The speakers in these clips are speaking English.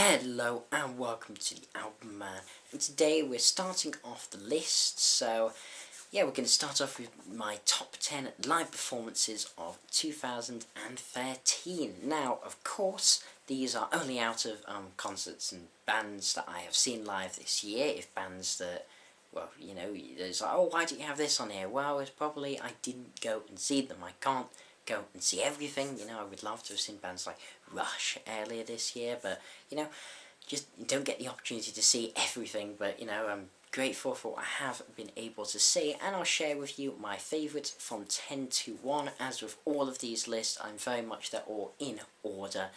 Hello and welcome to TheAIbumMan, and today we're starting off the list. So yeah, we're going to start off with my top 10 live performances of 2013. Now, of course, these are only out of concerts and bands that I have seen live this year. If bands that, well, you know, there's like, oh, why didn't you have this on here? Well, it's probably I didn't go and see them. I can't go and see everything. You know, I would love to have seen bands like Rush earlier this year, but you know, just don't get the opportunity to see everything. But you know, I'm grateful for what I have been able to see, and I'll share with you my favourites from 10 to 1. As with all of these lists, I'm very much they're all in order.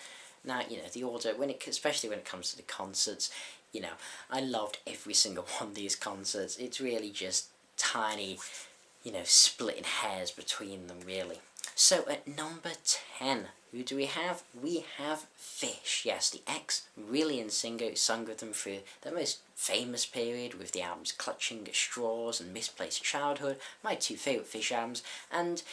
Now, you know, the order, especially when it comes to the concerts, you know, I loved every single one of these concerts. It's really just tiny, you know, splitting hairs between them, really. So at number 10, who do we have? We have Fish. Yes, the ex-Marillion singer who sung with them through their most famous period with the albums Clutching at Straws and Misplaced Childhood, my two favourite Fish albums, and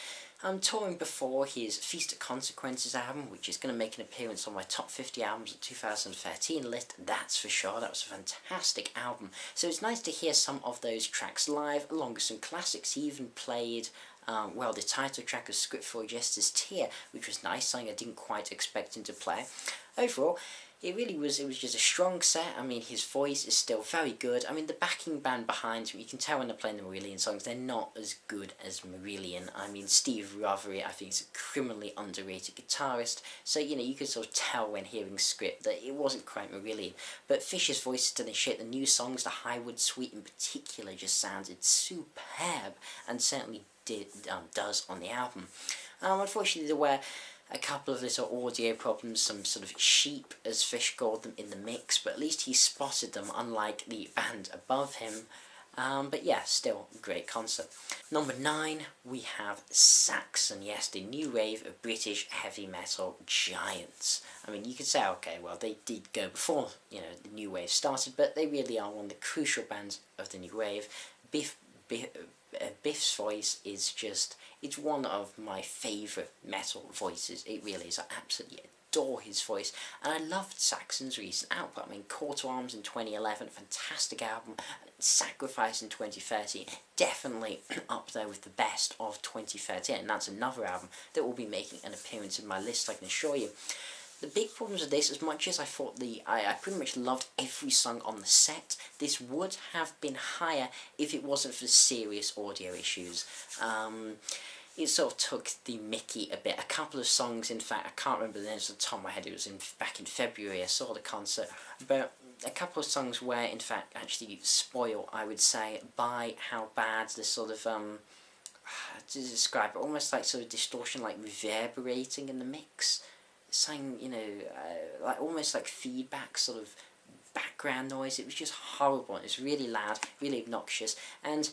touring before his Feast of Consequences album, which is going to make an appearance on my top 50 albums of 2013 list, that's for sure. That was a fantastic album. So it's nice to hear some of those tracks live, along with some classics. He even played well, the title track of Script for a Jester's Tear, which was nice, something I didn't quite expect him to play. Overall, it was just a strong set. I mean, his voice is still very good. I mean, the backing band behind him, you can tell when they're playing the Marillion songs, they're not as good as Marillion. I mean, Steve Rothery, I think, is a criminally underrated guitarist, so, you know, you could sort of tell when hearing Script that it wasn't quite Marillion. But Fish's voice is still in shape. The new songs, the Highwood Suite in particular, just sounded superb, and certainly does on the album. Unfortunately, there were a couple of little audio problems, some sort of sheep, as Fish called them, in the mix, but at least he spotted them, unlike the band above him. But yeah, still a great concert. Number 9, we have Saxon. Yes, the new wave of British heavy metal giants. I mean, you could say, okay, well, they did go before, you know, the new wave started, but they really are one of the crucial bands of the new wave. Biff's voice is just, it's one of my favourite metal voices. It really is. I absolutely adore his voice, and I loved Saxon's recent output. I mean, Call to Arms in 2011, fantastic album. Sacrifice in 2013, definitely up there with the best of 2013, and that's another album that will be making an appearance in my list, I can assure you. The big problems with this, as much as I thought I pretty much loved every song on the set, this would have been higher if it wasn't for serious audio issues. It sort of took the mickey a bit. A couple of songs, in fact, I can't remember the names off the top of my head, it was back in February I saw the concert, but a couple of songs were, in fact, actually spoiled, I would say, by how bad the sort of, to describe it, almost like sort of distortion, like reverberating in the mix. Saying, you know, like almost like feedback, sort of background noise. It was just horrible. It was really loud, really obnoxious, and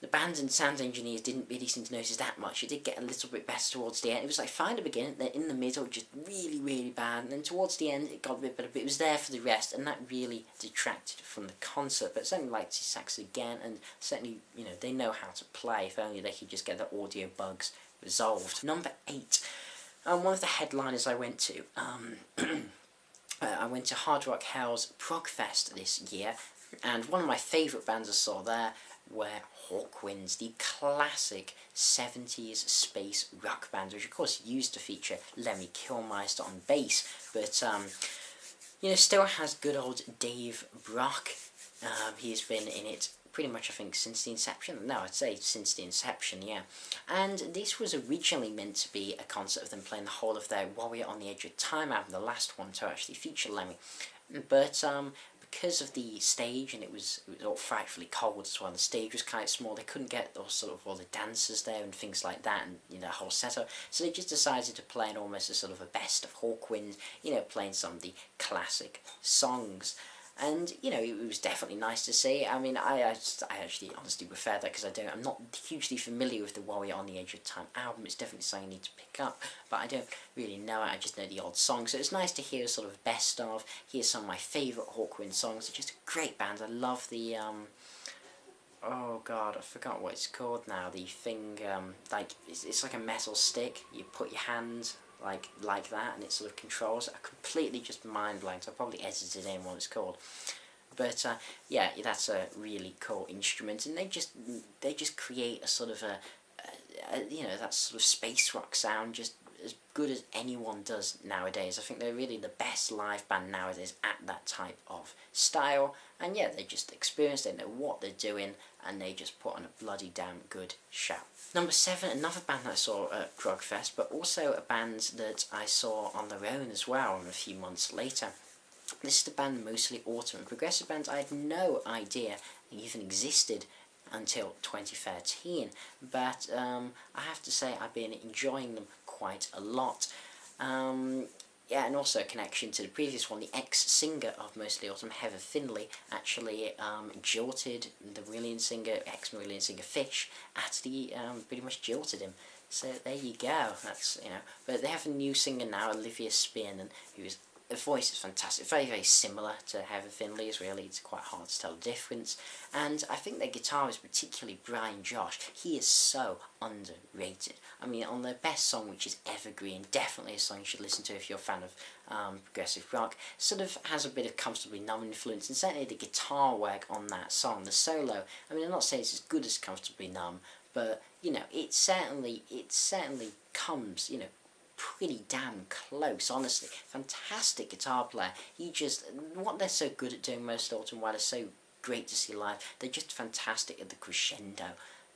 the band and sound engineers didn't really seem to notice that much. It did get a little bit better towards the end. It was like fine at the beginning, then in the middle, just really, really bad, and then towards the end, it got a bit better, but it was there for the rest, and that really detracted from the concert. But certainly like to see Saxon again, and certainly, you know, they know how to play. If only they could just get the audio bugs resolved. Number 8. One of the headliners I went to, I went to Hard Rock Hell's Prog Fest this year, and one of my favourite bands I saw there were Hawkwind, the classic 70s space rock band, which of course used to feature Lemmy Kilmister on bass, but you know, still has good old Dave Brock. He's been in it pretty much, I think, since the inception. No, I'd say since the inception, yeah. And this was originally meant to be a concert of them playing the whole of their Warrior on the Edge of Time album, the last one to actually feature Lemmy. But because of the stage, and it was all frightfully cold as well, and the stage was quite small, they couldn't get all the dancers there and things like that, and you know, the whole setup, so they just decided to play in almost a sort of a best of Hawkwind, you know, playing some of the classic songs. And, you know, it was definitely nice to see. I mean, I actually honestly prefer that, because I'm not hugely familiar with the Warrior on the Edge of Time album. It's definitely something I need to pick up, but I don't really know it. I just know the old songs. So it's nice to hear sort of best of. Here's some of my favourite Hawkwind songs. It's just a great band. I love the, oh god, I forgot what it's called now. The thing, like, it's like a metal stick. You put your hand like that, and it sort of controls it. I completely just mind blanked. I probably edited in what it's called. But yeah, that's a really cool instrument, and they just create a sort of you know, that sort of space rock sound just as good as anyone does nowadays. I think they're really the best live band nowadays at that type of style, and yeah, they just experienced, they know what they're doing, and they just put on a bloody damn good show. Number 7, another band that I saw at Progfest, but also a band that I saw on their own as well a few months later. This is the band Mostly Autumn, progressive bands I had no idea even existed until 2013, but I have to say I've been enjoying them quite a lot. Yeah, and also a connection to the previous one, the ex-singer of Mostly Autumn, Heather Findlay, actually jilted the Marillion singer, ex-Marillion singer Fish, actually pretty much jilted him. So there you go, that's, you know, but they have a new singer now, Olivia Spearman, who's the voice is fantastic, very, very similar to Heather Findlay's, really. It's quite hard to tell the difference. And I think their guitarist, particularly Brian Josh, he is so underrated. I mean, on their best song, which is Evergreen, definitely a song you should listen to if you're a fan of progressive rock, sort of has a bit of Comfortably Numb influence, and certainly the guitar work on that song, the solo, I mean, I'm not saying it's as good as Comfortably Numb, but, you know, it certainly comes, you know, pretty damn close, honestly. Fantastic guitar player. What they're so good at doing most of the time, why they're so great to see live, they're just fantastic at the crescendo.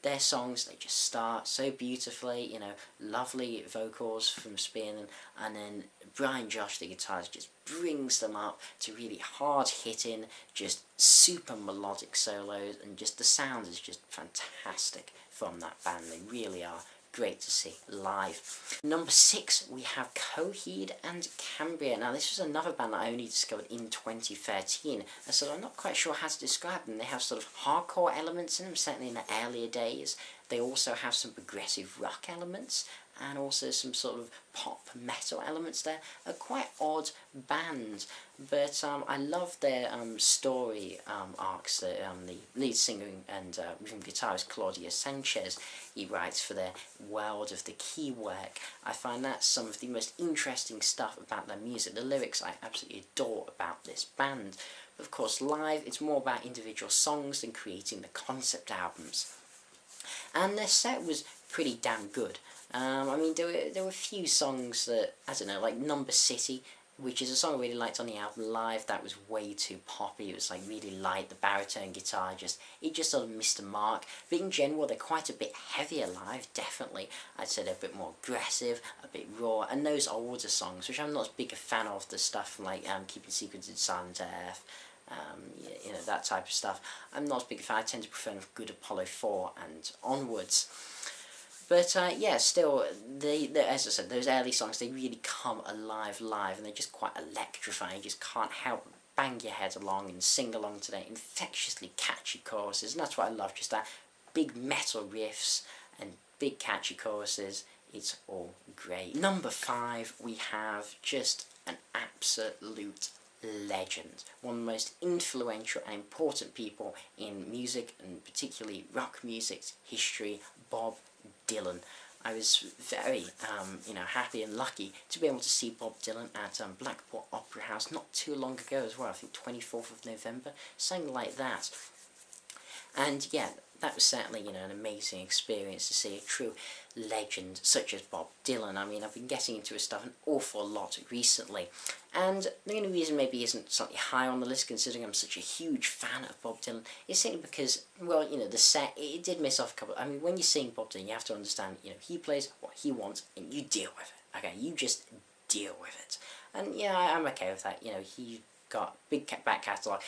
Their songs, they just start so beautifully, you know, lovely vocals from Spearman, and then Brian Josh, the guitarist, just brings them up to really hard-hitting, just super melodic solos, and just the sound is just fantastic from that band. They really are great to see live. Number 6, we have COHEED and Cambria. Now, this was another band that I only discovered in 2013, and so I'm not quite sure how to describe them. They have sort of hardcore elements in them, certainly in the earlier days. They also have some progressive rock elements, and also some sort of pop metal elements there. A quite odd band, but I love their story arcs that the lead singer and rhythm guitarist Claudia Sanchez, he writes for their World of the Key work. I find that some of the most interesting stuff about their music. The lyrics I absolutely adore about this band. But of course, live, it's more about individual songs than creating the concept albums. And their set was pretty damn good. I mean, there were a few songs that, I don't know, like Number City, which is a song I really liked on the album live. That was way too poppy. It was like really light. The baritone guitar it just sort of missed the mark. But in general, they're quite a bit heavier live, definitely. I'd say they're a bit more aggressive, a bit raw. And those older songs, which I'm not as big a fan of, the stuff like Keeping Secrets in Silent Earth, you know, that type of stuff. I'm not as big a fan. I tend to prefer Good Apollo 4 and onwards. But yeah, still, as I said, those early songs, they really come alive live, and they're just quite electrifying. You just can't help but bang your head along and sing along to their infectiously catchy choruses, and that's what I love, just that big metal riffs and big catchy choruses. It's all great. Number 5, we have just an absolute legend. One of the most influential and important people in music, and particularly rock music's history, Bob Dylan. I was very, you know, happy and lucky to be able to see Bob Dylan at Blackpool Opera House not too long ago as well. I think 24th of November, something like that. And yeah, that was certainly, you know, an amazing experience to see a true legend such as Bob Dylan. I mean, I've been getting into his stuff an awful lot recently, and the only reason maybe isn't slightly high on the list, considering I'm such a huge fan of Bob Dylan, is simply because, well, you know, the set, it did miss off a couple. I mean, when you're seeing Bob Dylan, you have to understand, you know, he plays what he wants, and you deal with it. Okay, you just deal with it. And yeah, I'm okay with that. You know, he got big back catalogue.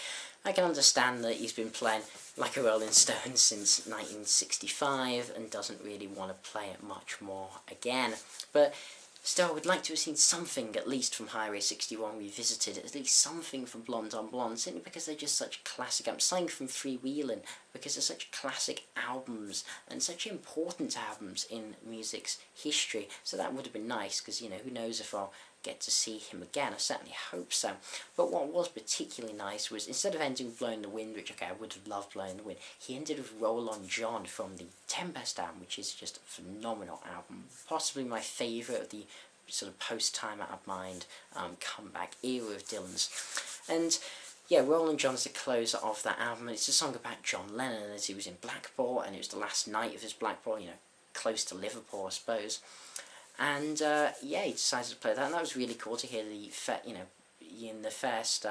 I can understand that he's been playing like a Rolling Stone since 1965 and doesn't really want to play it much more again. But still, I would like to have seen something, at least from Highway 61 revisited, at least something from Blonde on Blonde, simply because they're just such classic albums. Something from Freewheelin', because they're such classic albums, and such important albums in music's history. So that would have been nice, because, you know, who knows if I'll get to see him again. I certainly hope so. But what was particularly nice was, instead of ending with Blowing the Wind, which, okay, I would have loved Blowing the Wind, he ended with Roll On John from the Tempest album, which is just a phenomenal album. Possibly my favourite of the sort of post-Time Out of Mind comeback era of Dylan's. And yeah, Rolling John's the closer of that album, and it's a song about John Lennon as he was in Blackpool, and it was the last night of his Blackpool, you know, close to Liverpool, I suppose. And yeah, he decided to play that, and that was really cool to hear in the first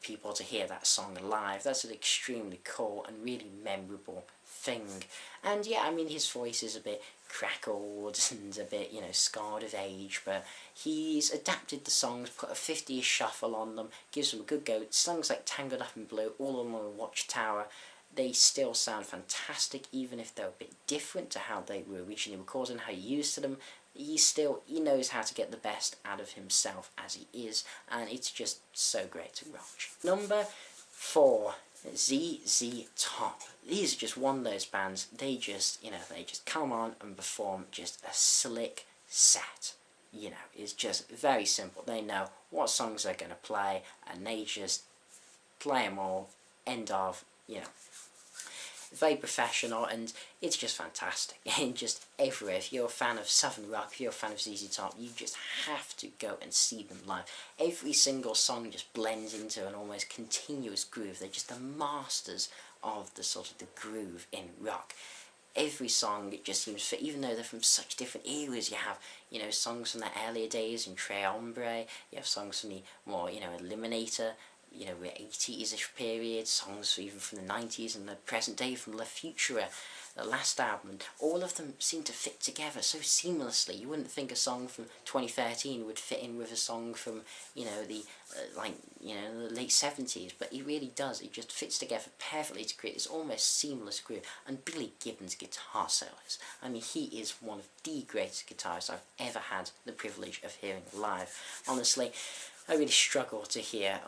people to hear that song live. That's an extremely cool and really memorable thing. And yeah, I mean, his voice is a bit crackled and a bit, you know, scarred of age, but he's adapted the songs, put a 50s shuffle on them, gives them a good go. Songs like Tangled Up in Blue, All Along the Watchtower, they still sound fantastic, even if they're a bit different to how they were originally recorded and how he used to them. He knows how to get the best out of himself as he is, and it's just so great to watch. Number 4, ZZ Top. These are just one of those bands, they just come on and perform just a slick set. You know, it's just very simple. They know what songs they're going to play, and they just play them all, end of, you know. Very professional, and it's just fantastic. And just everywhere. If you're a fan of Southern rock, if you're a fan of ZZ Top, you just have to go and see them live. Every single song just blends into an almost continuous groove. They're just the masters of the sort of the groove in rock. Every song, it just seems fit, even though they're from such different eras. You have, you know, songs from the earlier days in Tres Hombre, you have songs from the more, you know, Eliminator, you know, 80s-ish period, songs even from the 90s and the present day from La Futura, the last album, and all of them seem to fit together so seamlessly. You wouldn't think a song from 2013 would fit in with a song from, you know, the the late 70s, but it really does. It just fits together perfectly to create this almost seamless groove. And Billy Gibbons' guitar solos, I mean, he is one of the greatest guitarists I've ever had the privilege of hearing live. Honestly, I really struggle to hear,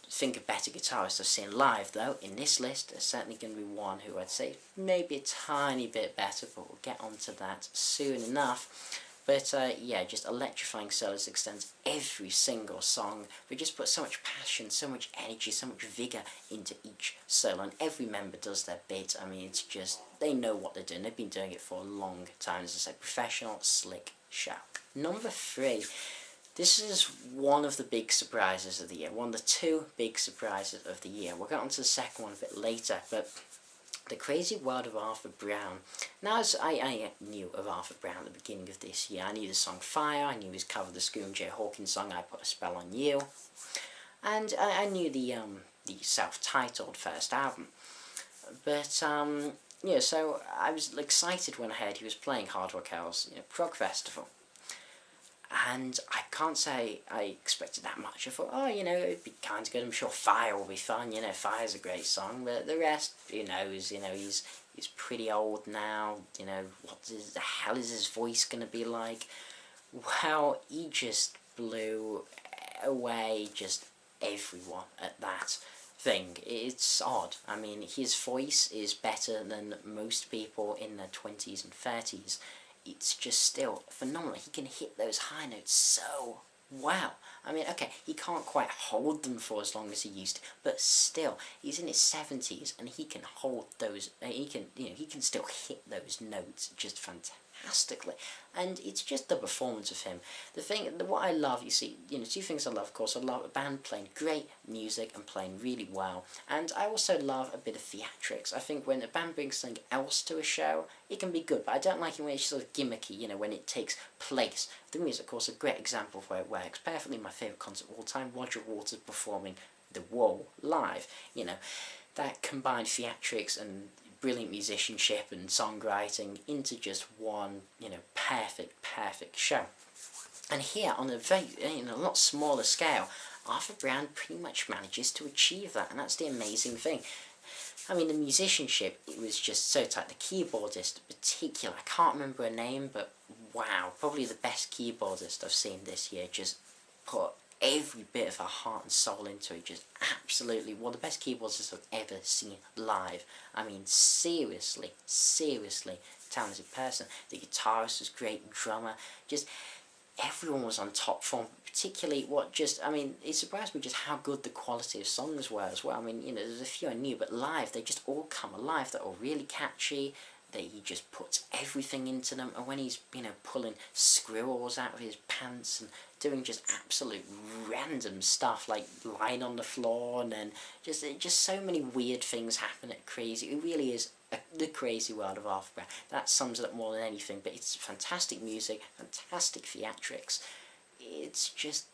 think of better guitarists I've seen live, though. In this list, there's certainly going to be one who I'd say maybe a tiny bit better, but we'll get onto that soon enough. But yeah, just electrifying solos extends every single song. We just put so much passion, so much energy, so much vigour into each solo, and every member does their bit. I mean, it's just, they know what they're doing. They've been doing it for a long time. As I said, professional, slick show. Number 3. This is one of the big surprises of the year, one of the 2 big surprises of the year. We'll get on to the second one a bit later, but The Crazy World of Arthur Brown. Now, as I knew of Arthur Brown at the beginning of this year, I knew the song Fire, I knew his cover of the Screaming Hawkins song I Put a Spell on You, and I knew the self-titled first album. But, yeah, so I was excited when I heard he was playing Hard Rock Hell's prog festival. And I can't say I expected that much. I thought, oh, it'd be kind of good. I'm sure Fire will be fun. Fire's a great song. But the rest, who knows? He's pretty old now. What the hell is his voice going to be like? Well, he just blew away just everyone at that thing. It's odd. I mean, his voice is better than most people in their 20s and 30s. It's just still phenomenal. He can hit those high notes so well. I mean, okay, he can't quite hold them for as long as he used to, but still, he's in his 70s and he can hold those. He can still hit those notes just fantastically. And it's just the performance of him. What I love, 2 things I love, of course. I love a band playing great music and playing really well. And I also love a bit of theatrics. I think when a band brings something else to a show, it can be good, but I don't like it when it's sort of gimmicky, when it takes place. The music, of course, a great example of where it works. Perfectly my favourite concert of all time, Roger Waters performing The Wall live. That combined theatrics and brilliant musicianship and songwriting into just one, perfect show. And here, on a very, a lot smaller scale, Arthur Brown pretty much manages to achieve that, and that's the amazing thing. I mean, the musicianship, it was just so tight. The keyboardist in particular, I can't remember her name, but wow, probably the best keyboardist I've seen this year. Just put every bit of her heart and soul into it. Just absolutely one of the best keyboardists I've ever seen live. I mean, seriously talented person. The guitarist was great, drummer, just everyone was on top form. Particularly it surprised me just how good the quality of songs were as well. I mean, there's a few I knew, but live, they just all come alive. They're all really catchy. that he just puts everything into them, and when he's, you know, pulling squirrels out of his pants and doing just absolute random stuff, like lying on the floor, and then just so many weird things happen at Crazy. It really is the crazy world of Arthur Brown. That sums it up more than anything, but it's fantastic music, fantastic theatrics. It's just,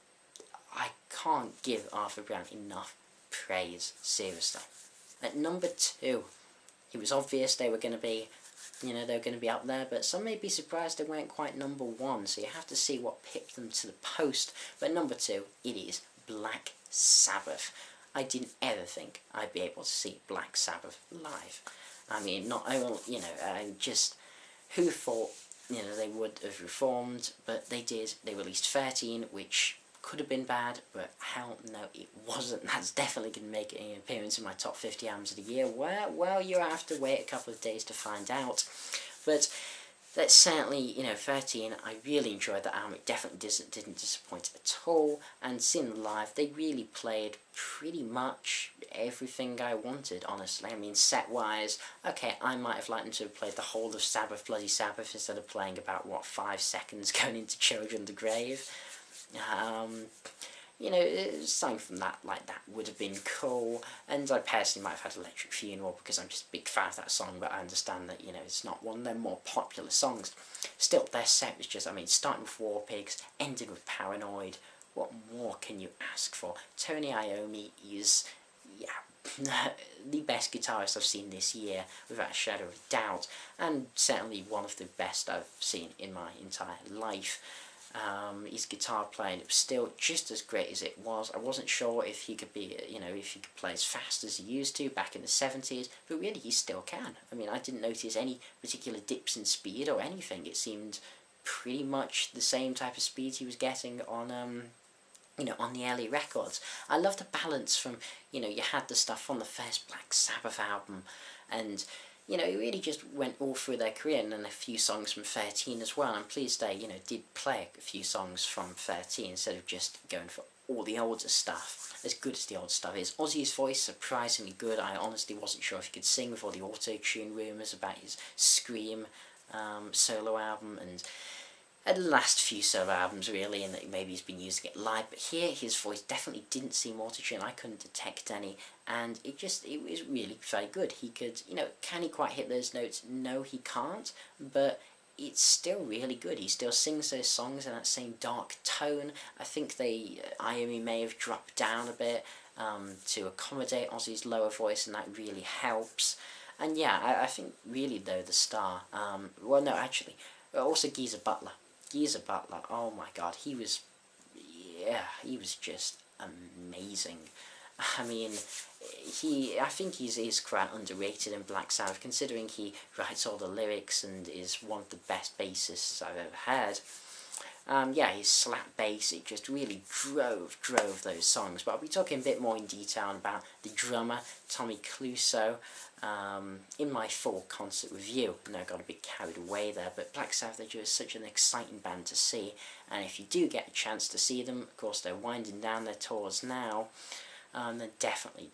I can't give Arthur Brown enough praise, seriously. At number 2, it was obvious they were going to be, you know, they were going to be up there, but some may be surprised they weren't quite number 1, so you have to see what pipped them to the post. But number 2, it is Black Sabbath. I didn't ever think I'd be able to see Black Sabbath live. I mean, not only, you know, just who thought, you know, they would have reformed, but they did. They released 13, which could have been bad, but hell no, it wasn't. That's definitely going to make an appearance in my top 50 albums of the year. Well, you have to wait a couple of days to find out. But that's certainly, you know, 13, I really enjoyed that album. It definitely didn't disappoint at all. And seeing them live, they really played pretty much everything I wanted, honestly. I mean, set-wise, okay, I might have liked them to have played the whole of Sabbath, Bloody Sabbath, instead of playing about, 5 seconds going into Children of the Grave. You know, something from that, like that, would have been cool. And I personally might have had Electric Funeral, because I'm just a big fan of that song, but I understand that, you know, it's not one of their more popular songs. Still, their set was just, I mean, starting with War Pigs, ending with Paranoid. What more can you ask for? Tony Iommi is, yeah, the best guitarist I've seen this year, without a shadow of a doubt, and certainly one of the best I've seen in my entire life. His guitar playing, it was still just as great as it was. I wasn't sure if he could be, you know, if he could play as fast as he used to back in the 70s, but really he still can. I mean, I didn't notice any particular dips in speed or anything. It seemed pretty much the same type of speed he was getting on, you know, on the early records. I love the balance from, you know, you had the stuff from the first Black Sabbath album, and you know, it really just went all through their career, and then a few songs from 13 as well. I'm pleased they, you know, did play a few songs from 13 instead of just going for all the older stuff, as good as the old stuff is. Ozzy's voice, surprisingly good. I honestly wasn't sure if he could sing with all the auto-tune rumours about his Scream solo album, and the last few solo albums really, and that maybe he's been using it live, but here his voice definitely didn't seem auto-tune. I couldn't detect any, and it was really very good. He could, you know, can he quite hit those notes? No, he can't, but it's still really good. He still sings those songs in that same dark tone. I think Iommi may have dropped down a bit to accommodate Ozzy's lower voice, and that really helps. And yeah, I think really though the star, well no, actually, also Geezer Butler, oh my god, he was just amazing. I mean, I think he's quite underrated in Black Sabbath, considering he writes all the lyrics and is one of the best bassists I've ever heard. Yeah, his slap bass, it just really drove those songs. But I'll be talking a bit more in detail about the drummer, Tommy Cluso, in my full concert review. I know I got a bit carried away there, but Black Sabbath are just such an exciting band to see. And if you do get a chance to see them, of course they're winding down their tours now, then definitely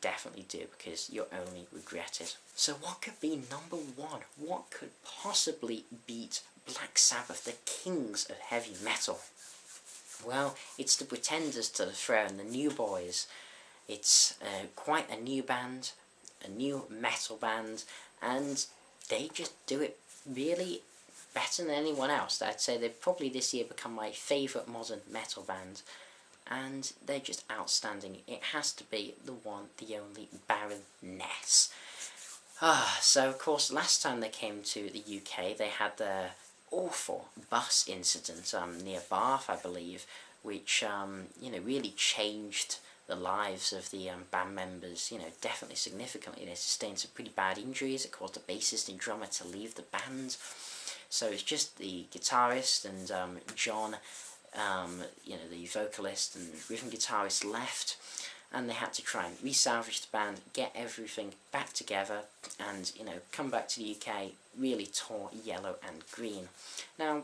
do, because you'll only regret it. So what could be number 1? What could possibly beat Black Sabbath, the kings of heavy metal? Well, it's the Pretenders to the throne, the New Boys. It's quite a new band, a new metal band, and they just do it really better than anyone else. I'd say they've probably this year become my favourite modern metal band, and they're just outstanding. It has to be the one, the only Baroness. So of course last time they came to the UK they had their awful bus incident near Bath, I believe, which you know, really changed the lives of the band members, you know, definitely significantly. They sustained some pretty bad injuries. It caused the bassist and drummer to leave the band. So it's just the guitarist and John, you know, the vocalist and rhythm guitarist left, and they had to try and re-salvage the band, get everything back together, and, you know, come back to the UK really tore yellow and green. Now,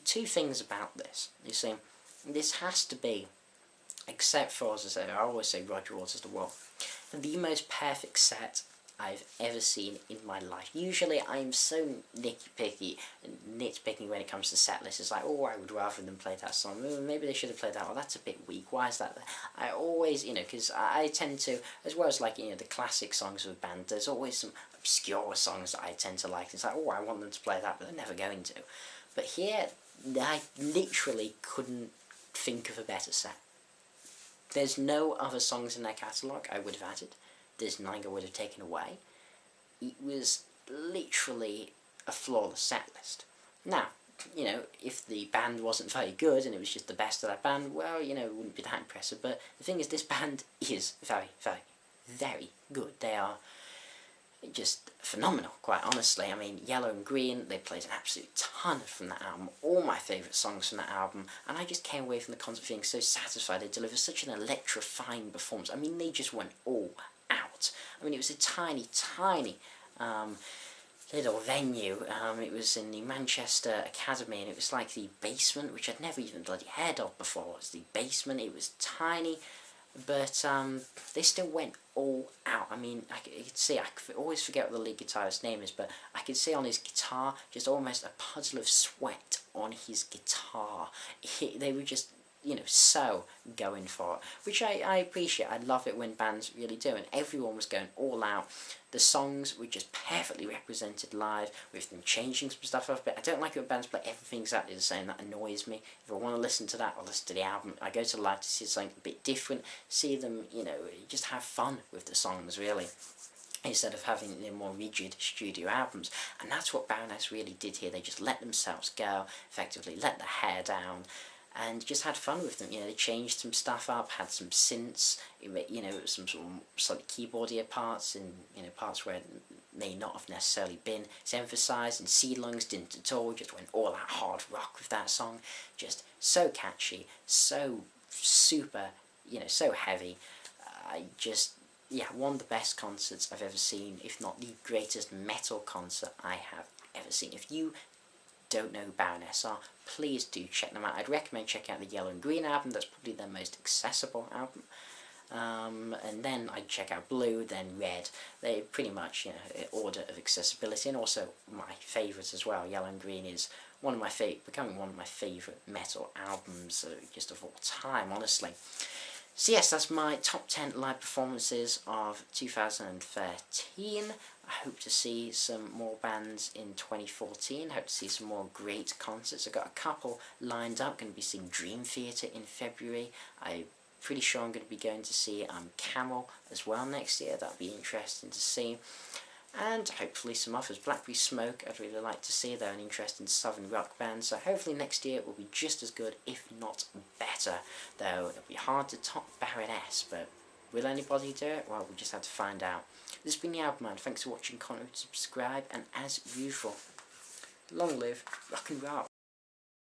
2 things about this. You see, this has to be, except for, as I say, I always say Roger Waters the Wolf, the most perfect set I've ever seen in my life. Usually I'm so nitpicky when it comes to set lists. It's like, oh, I would rather them play that song. Maybe they should have played that. Oh, that's a bit weak. Why is that there? I always, because I tend to, as well as like, the classic songs of a band, there's always some obscure songs that I tend to like. It's like, oh, I want them to play that, but they're never going to. But here, I literally couldn't think of a better set. There's no other songs in their catalogue I would have added. There's nothing I would have taken away. It was literally a flawless set list. Now, if the band wasn't very good and it was just the best of that band, well, it wouldn't be that impressive. But the thing is, this band is very, very, very good. They are just phenomenal, quite honestly. I mean, Yellow and Green, they played an absolute ton from that album, all my favourite songs from that album, and I just came away from the concert feeling so satisfied. They delivered such an electrifying performance. I mean, they just went all out. I mean, it was a tiny, tiny little venue. It was in the Manchester Academy, and it was like the basement, which I'd never even bloody heard of before. It was the basement. It was tiny, but they still went all out. I mean, you could see, I always forget what the lead guitarist's name is, but I could see on his guitar just almost a puddle of sweat on his guitar. They were just, so going for it, which I appreciate. I love it when bands really do, and everyone was going all out. The songs were just perfectly represented live, with them changing some stuff up a bit. I don't like it when bands play everything exactly the same. That annoys me. If I want to listen to that, I'll listen to the album. I go to live to see something a bit different, see them, just have fun with the songs, really, instead of having the more rigid studio albums. And that's what Baroness really did here. They just let themselves go, effectively let their hair down, and just had fun with them. They changed some stuff up, had some synths, some sort of slightly keyboardier parts, and parts where it may not have necessarily been. It's emphasised, and Sea Lungs didn't at all, just went all out hard rock with that song. Just so catchy, so super, so heavy. One of the best concerts I've ever seen, if not the greatest metal concert I have ever seen. If you don't know who Baroness are, please do check them out. I'd recommend checking out the Yellow and Green album. That's probably their most accessible album. And then I'd check out Blue, then Red. They're pretty much, order of accessibility, and also my favourites as well. Yellow and Green is becoming one of my favourite metal albums just of all time, honestly. So yes, that's my top 10 live performances of 2013. I hope to see some more bands in 2014. Hope to see some more great concerts. I've got a couple lined up. Going to be seeing Dream Theatre in February. I'm pretty sure I'm going to be going to see Camel as well next year. That'll be interesting to see. And hopefully some others. Blackberry Smoke, I'd really like to see. They're an interesting southern rock band, so hopefully next year will be just as good, if not better. Though it'll be hard to top Baroness, but will anybody do it? Well, we just have to find out. This has been TheAIbumMan. Thanks for watching, comment, subscribe, and as usual, long live rock and roll.